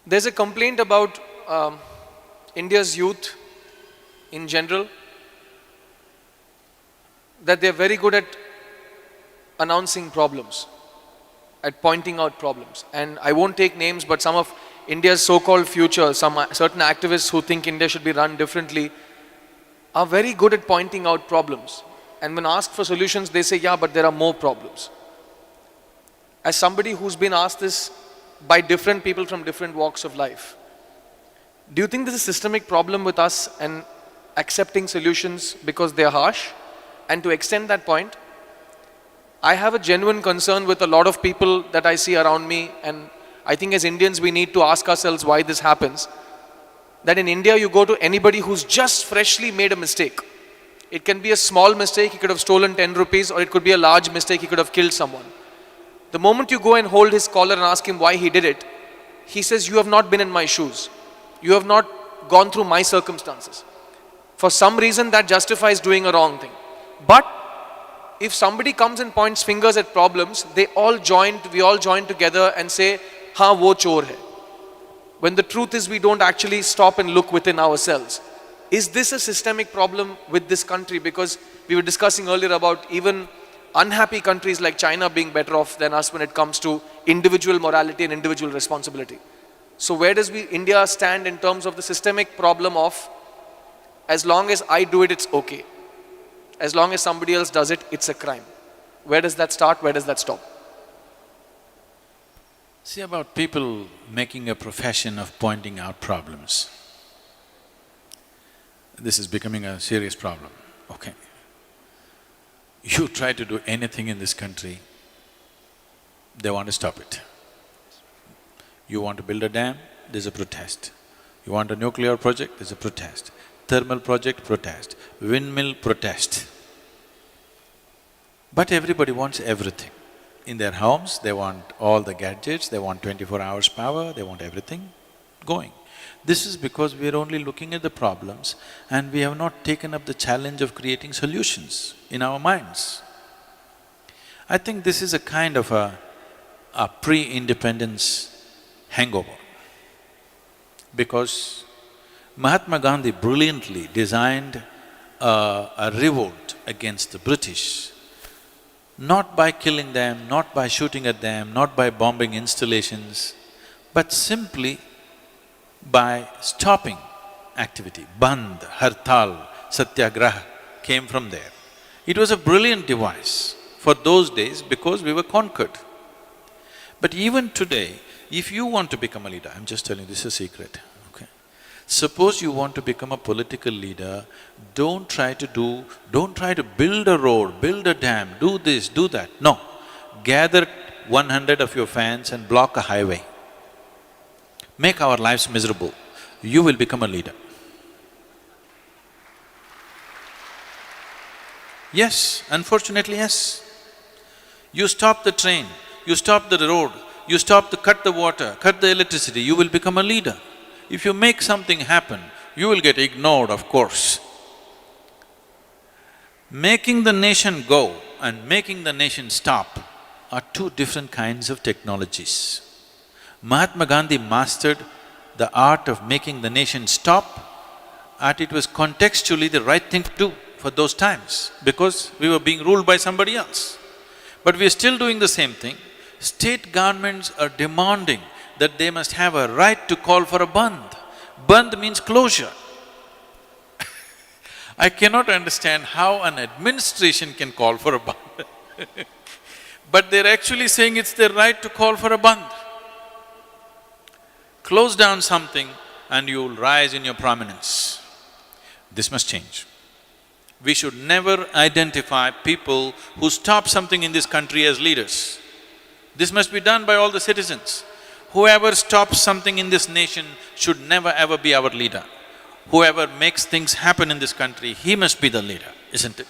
There's a complaint about India's youth in general, that they're very good at announcing problems, at pointing out problems. And I won't take names, but some of India's so-called future, some certain activists who think India should be run differently, are very good at pointing out problems. And when asked for solutions, they say, yeah, but there are more problems. As somebody who's been asked this by different people from different walks of life, do you think there's a systemic problem with us and accepting solutions because they're harsh? And to extend that point, I have a genuine concern with a lot of people that I see around me, and I think as Indians we need to ask ourselves why this happens. That in India you go to anybody who's just freshly made a mistake. It can be a small mistake, he could have stolen 10 rupees, or it could be a large mistake, he could have killed someone. The moment you go and hold his collar and ask him why he did it, he says, you have not been in my shoes. You have not gone through my circumstances. For some reason that justifies doing a wrong thing. But if somebody comes and points fingers at problems, we all join together and say, हाँ वो चोर है. When the truth is we don't actually stop and look within ourselves. Is this a systemic problem with this country? Because we were discussing earlier about even unhappy countries like China being better off than us when it comes to individual morality and individual responsibility. So where does India stand in terms of the systemic problem of, as long as I do it, it's okay. As long as somebody else does it, it's a crime. Where does that start? Where does that stop? See, about people making a profession of pointing out problems. This is becoming a serious problem, okay. You try to do anything in this country, they want to stop it. You want to build a dam, there's a protest. You want a nuclear project, there's a protest. Thermal project, protest. Windmill, protest. But everybody wants everything. In their homes, they want all the gadgets, they want 24 hours power, they want everything going. This is because we are only looking at the problems and we have not taken up the challenge of creating solutions in our minds. I think this is a kind of a pre-independence hangover, because Mahatma Gandhi brilliantly designed a revolt against the British, not by killing them, not by shooting at them, not by bombing installations, but simply by stopping activity. Bandh, Hartal, Satyagraha came from there. It was a brilliant device for those days because we were conquered. But even today, if you want to become a leader, I'm just telling you, this is a secret, okay? Suppose you want to become a political leader, don't try to build a road, build a dam, do this, do that. No. Gather 100 of your fans and block a highway. Make our lives miserable. You will become a leader. Yes, unfortunately, yes. You stop the train, you stop the road, you cut the water, cut the electricity, you will become a leader. If you make something happen, you will get ignored, of course. Making the nation go and making the nation stop are two different kinds of technologies. Mahatma Gandhi mastered the art of making the nation stop, and it was contextually the right thing to do for those times, because we were being ruled by somebody else. But we are still doing the same thing. State governments are demanding that they must have a right to call for a bandh. Bandh means closure. I cannot understand how an administration can call for a bandh but they're actually saying it's their right to call for a bandh. Close down something and you'll rise in your prominence. This must change. We should never identify people who stop something in this country as leaders. This must be done by all the citizens. Whoever stops something in this nation should never ever be our leader. Whoever makes things happen in this country, he must be the leader, isn't it?